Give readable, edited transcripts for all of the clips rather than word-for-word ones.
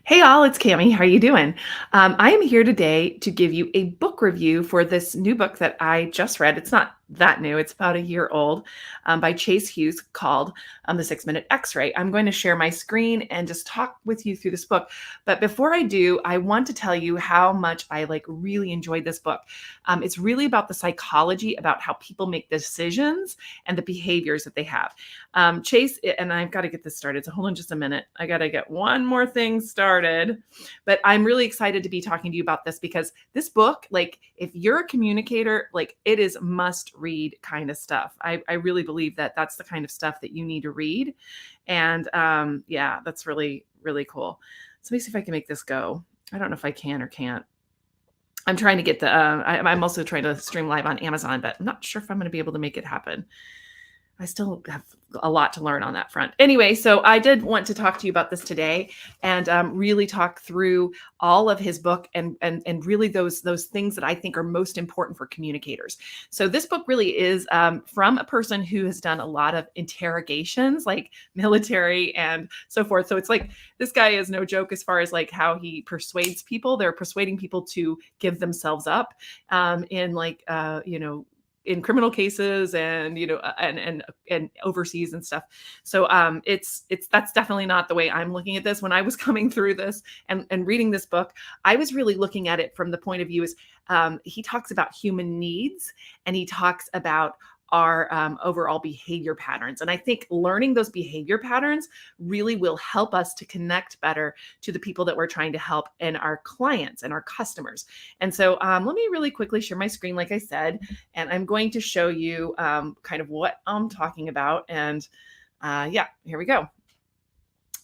Hey all, it's Cami. How are you doing? I am here today to give you a book review for this new book that I just read. It's not that new; it's about a year old, by Chase Hughes, called "The 6 Minute X-Ray." I'm going to share my screen and just talk with you through this book. But before I do, I want to tell you how much I really enjoyed this book. It's really about the psychology, about how people make decisions and the behaviors that they have. Chase, and I've got to get this started. So hold on just a minute. I got to get one more thing started. But I'm really excited to be talking to you about this because this book, if you're a communicator, it is must read kind of stuff. I really believe that that's the kind of stuff that you need to read. And yeah, that's really, really cool. So let me see if I can make this go. I don't know if I can or can't. I'm trying to get I'm also trying to stream live on Amazon, but I'm not sure if I'm going to be able to make it happen. I still have a lot to learn on that front. Anyway, so I did want to talk to you about this today and really talk through all of his book and really those things that I think are most important for communicators. So this book really is from a person who has done a lot of interrogations, like military and so forth. So it's like this guy is no joke as far as how he persuades people. They're persuading people to give themselves up in in criminal cases and and overseas and stuff. So it's that's definitely not the way I'm looking at this. When I was coming through this and reading this book, I was really looking at it from the point of view is he talks about human needs and he talks about our overall behavior patterns. And I think learning those behavior patterns really will help us to connect better to the people that we're trying to help and our clients and our customers. And so let me really quickly share my screen, like I said, and I'm going to show you kind of what I'm talking about. And yeah, here we go.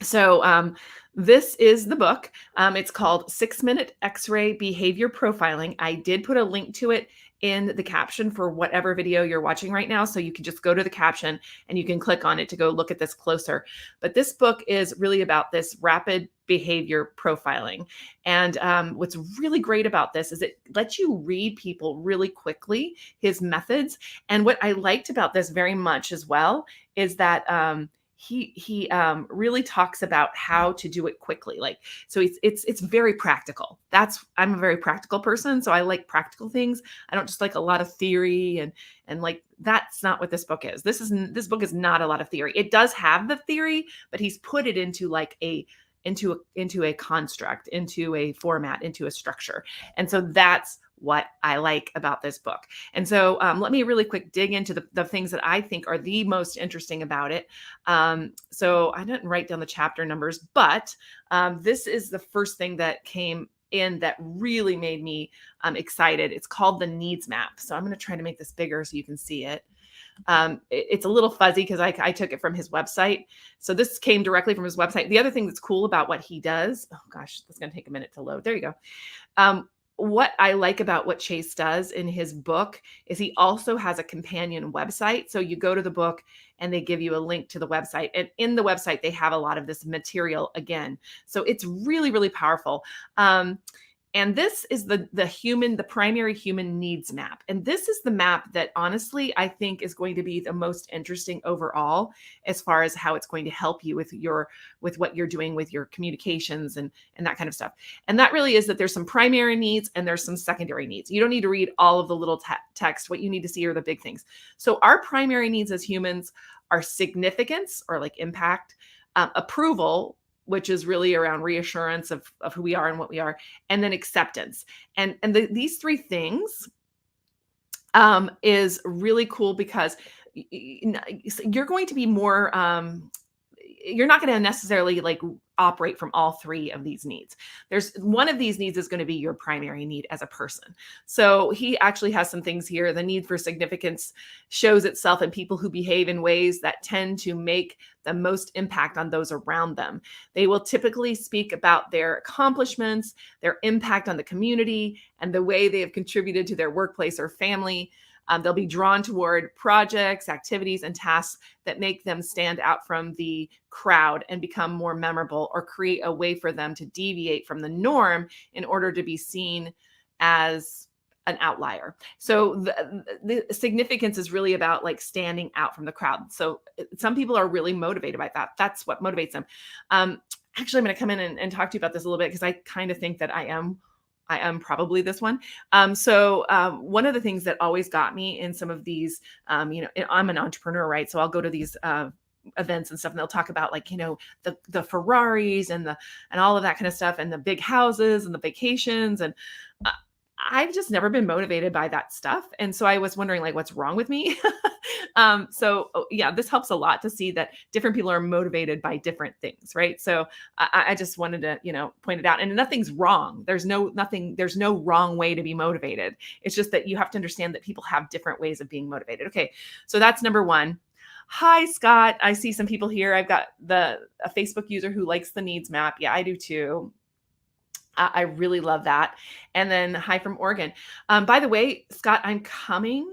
So this is the book. It's called 6 Minute X-Ray Behavior Profiling. I did put a link to it in the caption for whatever video you're watching right now. So you can just go to the caption and you can click on it to go look at this closer. But this book is really about this rapid behavior profiling. And what's really great about this is it lets you read people really quickly, his methods. And what I liked about this very much as well is that he really talks about how to do it quickly. So it's very practical. I'm a very practical person, so I like practical things. I don't just like a lot of theory and that's not what this book is. This book is not a lot of theory. It does have the theory, but he's put it into into a construct, into a format, into a structure. And so that's what I like about this book. And so let me really quick dig into the things that I think are the most interesting about it. So I didn't write down the chapter numbers, but this is the first thing that came in that really made me excited. It's called the needs map. So I'm going to try to make this bigger so you can see it. It's a little fuzzy because I took it from his website. So this came directly from his website. The other thing that's cool about what he does, oh gosh, that's going to take a minute to load. There you go. What I like about what Chase does in his book is he also has a companion website. So you go to the book and they give you a link to the website. And in the website, they have a lot of this material again. So it's really, really powerful. And this is the primary human needs map. And this is the map that honestly, I think is going to be the most interesting overall, as far as how it's going to help you with what you're doing with your communications and that kind of stuff. And that really is that there's some primary needs and there's some secondary needs. You don't need to read all of the little text. What you need to see are the big things. So our primary needs as humans are significance, or impact, approval, which is really around reassurance of who we are and what we are, and then acceptance. And these three things is really cool because you're going to be more, you're not going to necessarily operate from all three of these needs. There's one of these needs is going to be your primary need as a person. So he actually has some things here. The need for significance shows itself in people who behave in ways that tend to make the most impact on those around them. They will typically speak about their accomplishments, their impact on the community, and the way they have contributed to their workplace or family. They'll be drawn toward projects, activities, and tasks that make them stand out from the crowd and become more memorable, or create a way for them to deviate from the norm in order to be seen as an outlier. So the significance is really about standing out from the crowd. So some people are really motivated by that. That's what motivates them. actually, I'm going to come in and talk to you about this a little bit because I kind of think that I am probably this one. One of the things that always got me in some of these, I'm an entrepreneur, right? So I'll go to these events and stuff, and they'll talk about like, the Ferraris and all of that kind of stuff, and the big houses and the vacations, and uh, I've just never been motivated by that stuff. And so I was wondering, like, what's wrong with me? Yeah, this helps a lot to see that different people are motivated by different things, right? So I just wanted to, point it out. And nothing's wrong. There's no wrong way to be motivated. It's just that you have to understand that people have different ways of being motivated. Okay, so that's number one. Hi, Scott. I see some people here. I've got a Facebook user who likes the needs map. Yeah, I do too. I really love that. And then hi from Oregon. By the way, Scott, I'm coming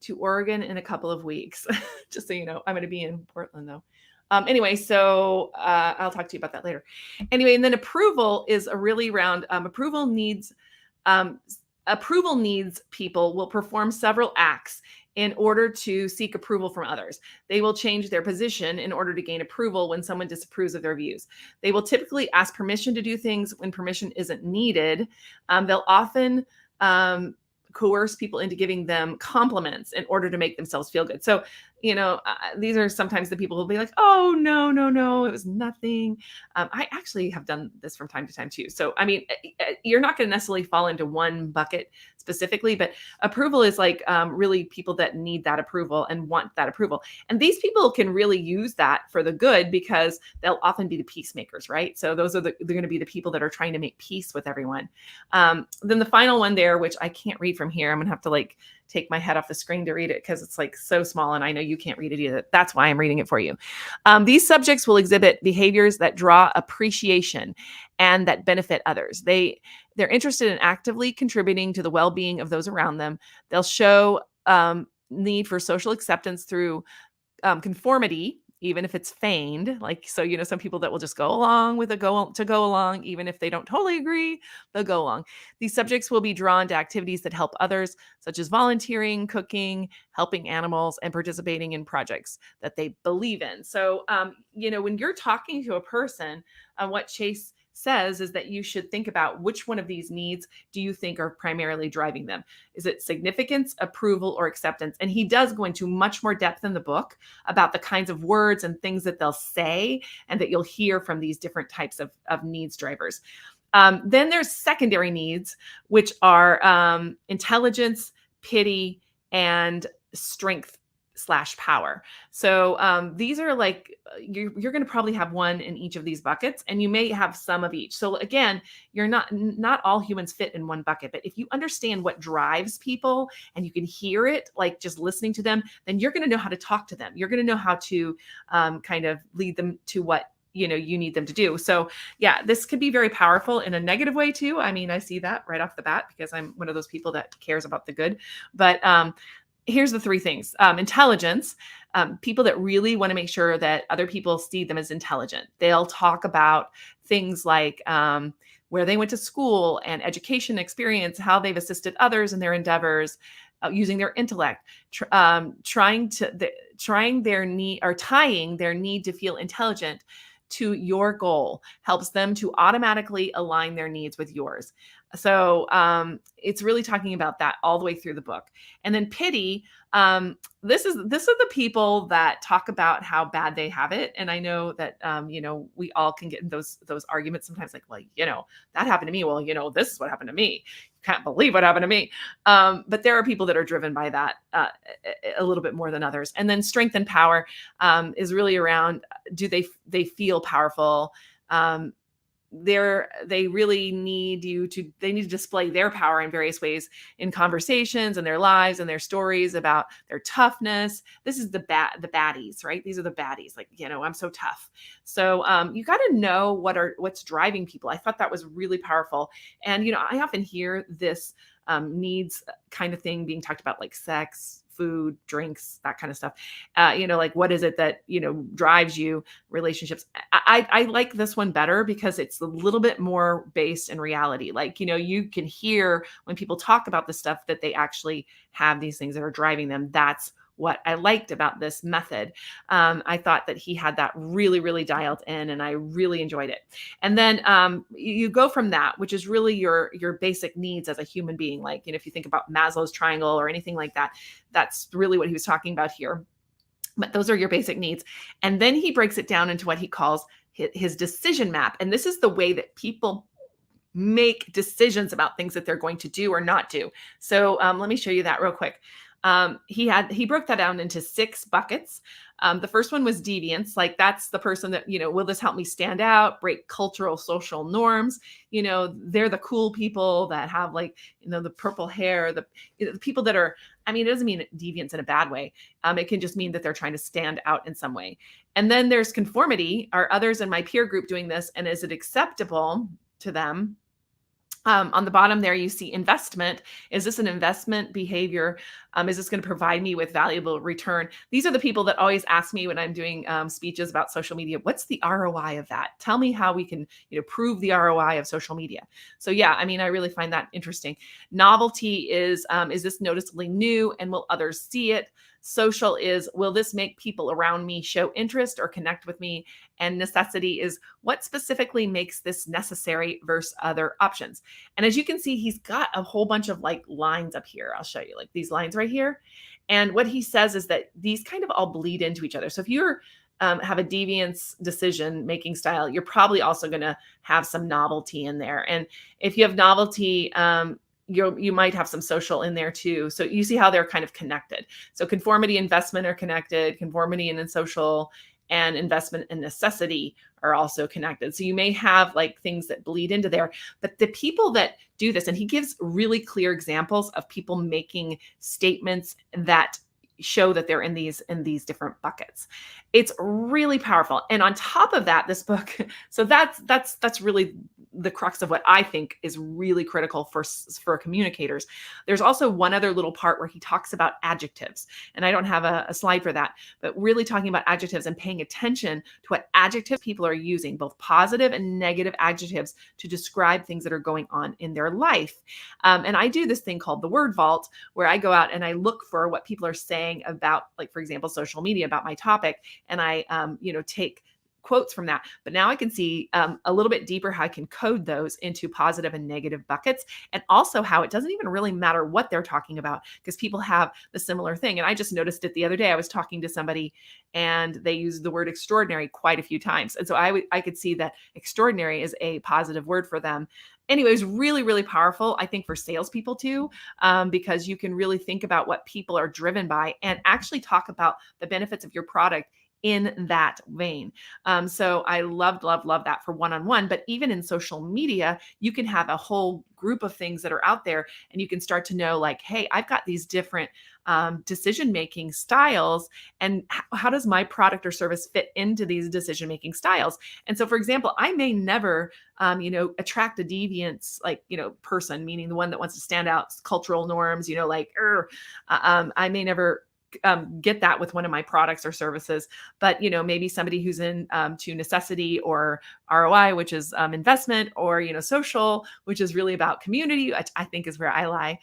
to Oregon in a couple of weeks. Just so you know, I'm going to be in Portland though. Anyway, so I'll talk to you about that later. Anyway, and then approval is a really round. Approval needs people will perform several acts in order to seek approval from others. They will change their position in order to gain approval when someone disapproves of their views. They will typically ask permission to do things when permission isn't needed. They'll often coerce people into giving them compliments in order to make themselves feel good. So, these are sometimes the people who will be like, oh, no, it was nothing. I actually have done this from time to time too. So, I mean, you're not going to necessarily fall into one bucket specifically, but approval is like really people that need that approval and want that approval. And these people can really use that for the good because they'll often be the peacemakers, right? So those are they're going to be the people that are trying to make peace with everyone. Then the final one there, which I can't read from here, I'm going to have to like take my head off the screen to read it because it's like so small and I know you can't read it either. That's why I'm reading it for you. These subjects will exhibit behaviors that draw appreciation and that benefit others. They're interested in actively contributing to the well-being of those around them. They'll show need for social acceptance through conformity, even if it's feigned. Like, so, some people that will just go along with go along, even if they don't totally agree, they'll go along. These subjects will be drawn to activities that help others, such as volunteering, cooking, helping animals, and participating in projects that they believe in. So, when you're talking to a person, what Chase says is that you should think about which one of these needs do you think are primarily driving them. Is it significance, approval, or acceptance? And he does go into much more depth in the book about the kinds of words and things that they'll say and that you'll hear from these different types of needs drivers. Then there's secondary needs, which are intelligence, pity, and strength / power. So these are like, you're going to probably have one in each of these buckets, and you may have some of each. So again, you're not all humans fit in one bucket, but if you understand what drives people and you can hear it, like just listening to them, then you're going to know how to talk to them. You're going to know how to kind of lead them to what you need them to do. So yeah, this could be very powerful in a negative way too. I mean, I see that right off the bat because I'm one of those people that cares about the good, but here's the three things. Intelligence, people that really want to make sure that other people see them as intelligent. They'll talk about things like where they went to school and education experience, how they've assisted others in their endeavors, using their intellect, tying their need to feel intelligent to your goal helps them to automatically align their needs with yours. So it's really talking about that all the way through the book. And then pity, this is the people that talk about how bad they have it. And I know that we all can get in those arguments sometimes, like, well, that happened to me. Well, this is what happened to me. You can't believe what happened to me. But there are people that are driven by that a little bit more than others. And then strength and power is really around, do they feel powerful? They really need to display their power in various ways in conversations and their lives and their stories about their toughness. This is the baddies, right? These are the baddies. Like, I'm so tough. So you got to know what's driving people. I thought that was really powerful. And, I often hear this needs kind of thing being talked about, like sex, food, drinks, that kind of stuff. Like, what is it that, drives you? Relationships. I like this one better because it's a little bit more based in reality. Like, you can hear when people talk about the stuff that they actually have these things that are driving them. That's what I liked about this method. I thought that he had that really, really dialed in, and I really enjoyed it. And then you go from that, which is really your basic needs as a human being. Like, if you think about Maslow's triangle or anything like that, that's really what he was talking about here. But those are your basic needs. And then he breaks it down into what he calls his decision map. And this is the way that people make decisions about things that they're going to do or not do. So let me show you that real quick. He broke that down into 6 buckets. The first one was deviance. Like, that's the person that, will this help me stand out, break cultural, social norms? They're the cool people that have, like, the purple hair, the people that are, it doesn't mean deviance in a bad way. It can just mean that they're trying to stand out in some way. And then there's conformity. Are others in my peer group doing this? And is it acceptable to them? On the bottom there, you see investment. Is this an investment behavior? Is this going to provide me with valuable return? These are the people that always ask me when I'm doing speeches about social media, what's the ROI of that? Tell me how we can, prove the ROI of social media. So yeah, I really find that interesting. Novelty is this noticeably new, and will others see it? Social is, will this make people around me show interest or connect with me? And necessity is, what specifically makes this necessary versus other options? And as you can see, he's got a whole bunch of like lines up here. I'll show you, like, these lines right here. And what he says is that these kind of all bleed into each other. So if you're have a deviance decision making style, you're probably also going to have some novelty in there. And if you have novelty, you might have some social in there too. So you see how they're kind of connected. So conformity, investment are connected. Conformity and then social, and investment and necessity are also connected. So you may have like things that bleed into there, but the people that do this, and he gives really clear examples of people making statements that show that they're in these different buckets. It's really powerful. And on top of that, this book, so that's really the crux of what I think is really critical for communicators. There's also one other little part where he talks about adjectives, and I don't have a slide for that, but really talking about adjectives and paying attention to what adjectives people are using, both positive and negative adjectives, to describe things that are going on in their life. And I do this thing called the word vault, where I go out and I look for what people are saying about, like, for example, social media, about my topic, and I take quotes from that. But now I can see a little bit deeper how I can code those into positive and negative buckets, and also how it doesn't even really matter what they're talking about, because people have the similar thing. And I just noticed it the other day. I was talking to somebody and they used the word extraordinary quite a few times. And so I could see that extraordinary is a positive word for them. Anyway, it was really, really powerful, I think, for salespeople too, because you can really think about what people are driven by and actually talk about the benefits of your product in that vein. So I loved that for one-on-one, but even in social media, you can have a whole group of things that are out there, and you can start to know, like, hey, I've got these different decision-making styles, and how does my product or service fit into these decision-making styles? And so, for example, I may never, attract a deviance, like, person, meaning the one that wants to stand out, cultural norms, I may never get that with one of my products or services, but maybe somebody who's in to necessity or ROI, which is investment, or social, which is really about community, which I think is where I lie,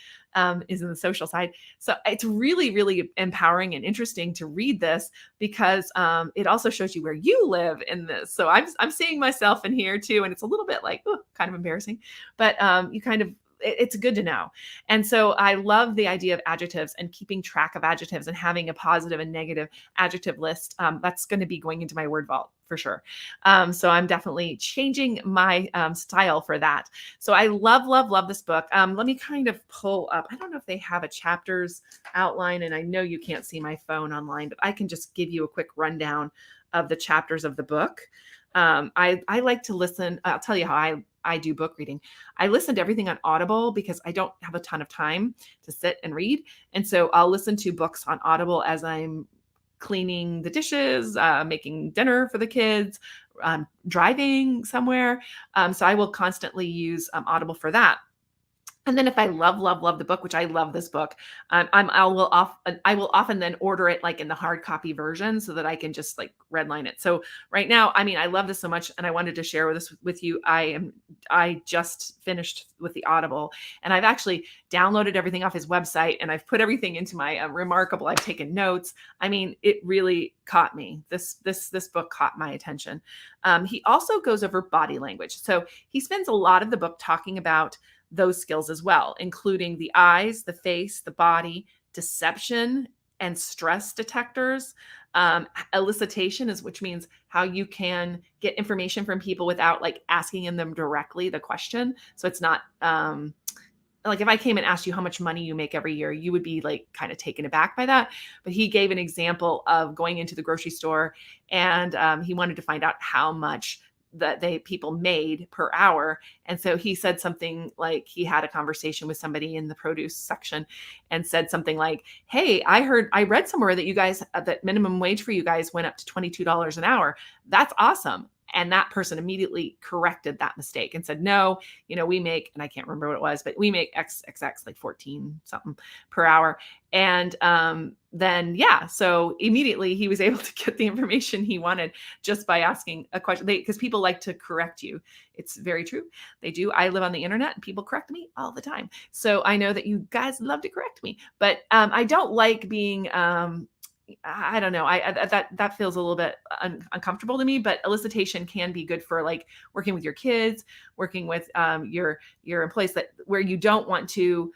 is in the social side. So it's really, really empowering and interesting to read this, because it also shows you where you live in this. So I'm seeing myself in here too, and it's a little bit like, kind of embarrassing, but it's good to know. And so I love the idea of adjectives and keeping track of adjectives and having a positive and negative adjective list. That's going to be going into my word vault for sure. So I'm definitely changing my style for that. So I love this book. Let me kind of pull up. I don't know if they have a chapters outline, and I know you can't see my phone online, but I can just give you a quick rundown of the chapters of the book. I like to listen. I'll tell you how I do book reading. I listen to everything on Audible because I don't have a ton of time to sit and read. And so I'll listen to books on Audible as I'm cleaning the dishes, making dinner for the kids, driving somewhere. So I will constantly use Audible for that. And then if I love the book, which I love this book, I will often then order it like in the hard copy version so that I can just like redline it. So right now, I mean, I love this so much, and I wanted to share this with you. I just finished with the Audible, and I've actually downloaded everything off his website, and I've put everything into my Remarkable. I've taken notes. I mean, it really caught me. This book caught my attention. He also goes over body language, so he spends a lot of the book talking about those skills as well, including the eyes, the face, the body, deception, and stress detectors. Elicitation is, which means how you can get information from people without like asking them directly the question. So it's not like if I came and asked you how much money you make every year, you would be like kind of taken aback by that. But he gave an example of going into the grocery store, and he wanted to find out how much that people made per hour. And so he said something like, he had a conversation with somebody in the produce section and said something like, "Hey, I read somewhere that you guys, that minimum wage for you guys went up to $22 an hour. That's awesome." And that person immediately corrected that mistake and said, "No, we make," and I can't remember what it was, but we make XXX, like 14 something per hour. And then, yeah, so immediately he was able to get the information he wanted just by asking a question. Because people like to correct you. It's very true. They do. I live on the internet and people correct me all the time. So I know that you guys love to correct me, but I don't like being, I don't know. That feels a little bit uncomfortable to me. But elicitation can be good for like working with your kids, working with your employees, that where you don't want to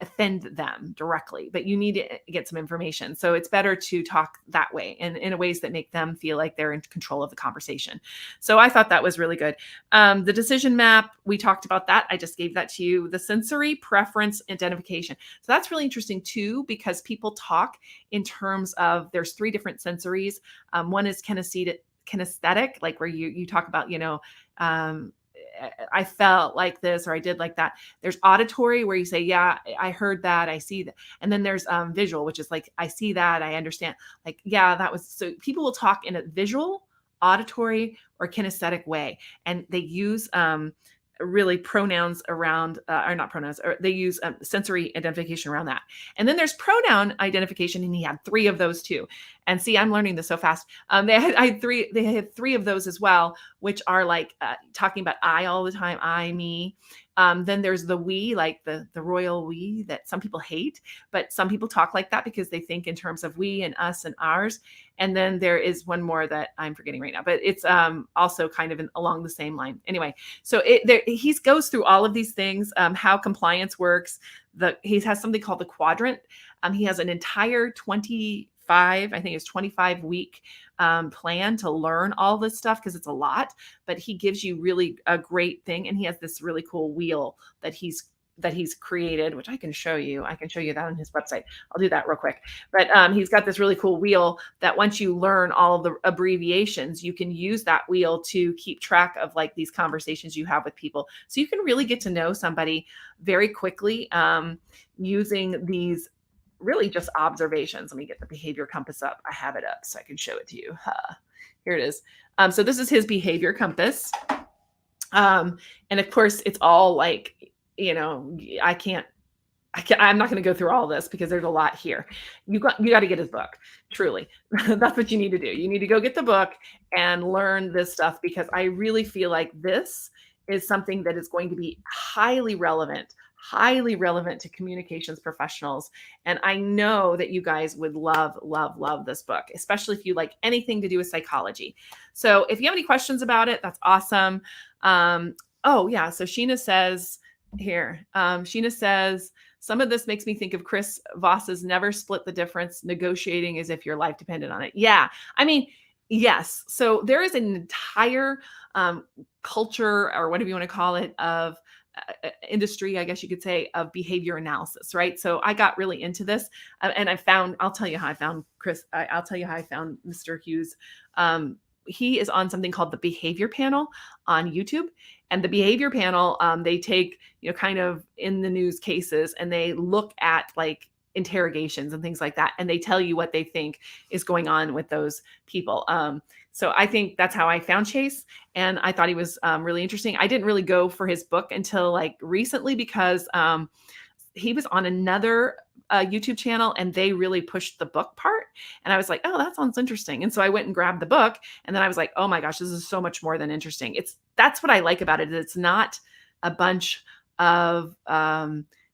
offend them directly, but you need to get some information. So it's better to talk that way, and in ways that make them feel like they're in control of the conversation. So I thought that was really good. The decision map, we talked about that. I just gave that to you. The sensory preference identification. So that's really interesting too, because people talk in terms of, there's 3 different sensories. One is kinesthetic, like where you talk about, I felt like this, or I did like that. There's auditory, where you say, "Yeah, I heard that, I see that." And then there's visual, which is like, "I see that, I understand." Like, yeah, that was, so people will talk in a visual, auditory, or kinesthetic way. And they use really pronouns around, or not pronouns, or they use sensory identification around that. And then there's pronoun identification, and he had 3 of those too. And see, I'm learning this so fast. They had 3 of those as well, which are like talking about I all the time, I, me. Then there's the we, like the royal we that some people hate, but some people talk like that because they think in terms of we and us and ours. And then there is one more that I'm forgetting right now, but it's also kind of along the same line. Anyway, so he goes through all of these things, how compliance works. He has something called the quadrant. He has an entire 25-week plan to learn all this stuff, because it's a lot, but he gives you really a great thing. And he has this really cool wheel that he's created, which I can show you. I can show you that on his website. I'll do that real quick. But he's got this really cool wheel that once you learn all of the abbreviations, you can use that wheel to keep track of like these conversations you have with people. So you can really get to know somebody very quickly using these really just observations. Let me get the behavior compass up. I have it up so I can show it to you. Here it is. So this is his behavior compass. And of course, it's all like, I'm not going to go through all this because there's a lot here. You got to get his book. Truly. That's what you need to do. You need to go get the book and learn this stuff, because I really feel like this is something that is going to be highly relevant to communications professionals. And I know that you guys would love this book, especially if you like anything to do with psychology. So if you have any questions about it, that's awesome. Oh yeah. So Sheena says here, some of this makes me think of Chris Voss's "Never Split the Difference, negotiating as if your life depended on it." Yeah. I mean, yes. So there is an entire culture, or whatever you want to call it, of industry, I guess you could say, of behavior analysis, right? So I got really into this, and I'll tell you how I found Chris. I'll tell you how I found Mr. Hughes. He is on something called the Behavior Panel on YouTube. And the Behavior Panel, they take, kind of in the news cases, and they look at like interrogations and things like that, and they tell you what they think is going on with those people. So I think that's how I found Chase, and I thought he was really interesting. I didn't really go for his book until like recently because he was on another YouTube channel and they really pushed the book part. And I was like, oh, that sounds interesting. And so I went and grabbed the book. And then I was like, oh my gosh, this is so much more than interesting. That's what I like about it. It's not a bunch of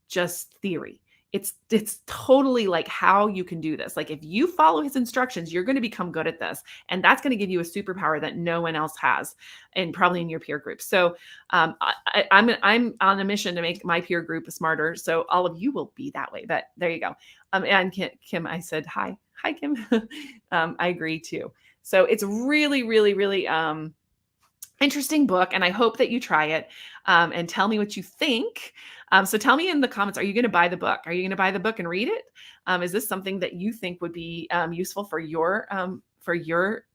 just theory. It's totally like how you can do this. Like if you follow his instructions, you're going to become good at this. And that's going to give you a superpower that no one else has, and probably in your peer group. So I'm on a mission to make my peer group smarter. So all of you will be that way. But there you go. And Kim, I said hi, Kim. I agree too. So it's really, really, really interesting book, and I hope that you try it and tell me what you think. So tell me in the comments, are you going to buy the book? Are you going to buy the book and read it? Is this something that you think would be useful for your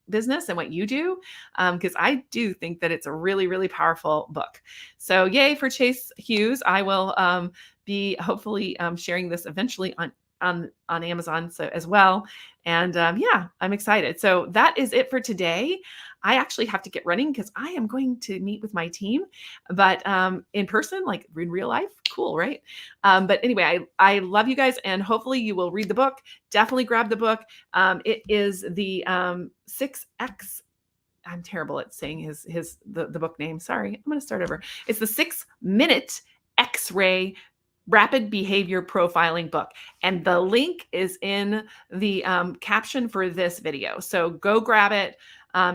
business and what you do? Because I do think that it's a really, really powerful book. So yay for Chase Hughes. I will be hopefully sharing this eventually on Amazon as well. And yeah, I'm excited. So that is it for today. I actually have to get running because I am going to meet with my team, but in person, like in real life, cool, right? But anyway, I love you guys, and hopefully you will read the book. Definitely grab the book. It is the 6X. I'm terrible at saying the book name. Sorry, I'm going to start over. It's the 6-minute X-ray rapid behavior profiling book. And the link is in the caption for this video. So go grab it.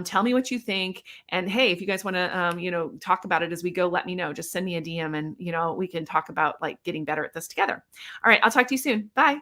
Tell me what you think. And hey, if you guys want to, talk about it as we go, let me know. Just send me a DM and, we can talk about like getting better at this together. All right. I'll talk to you soon. Bye.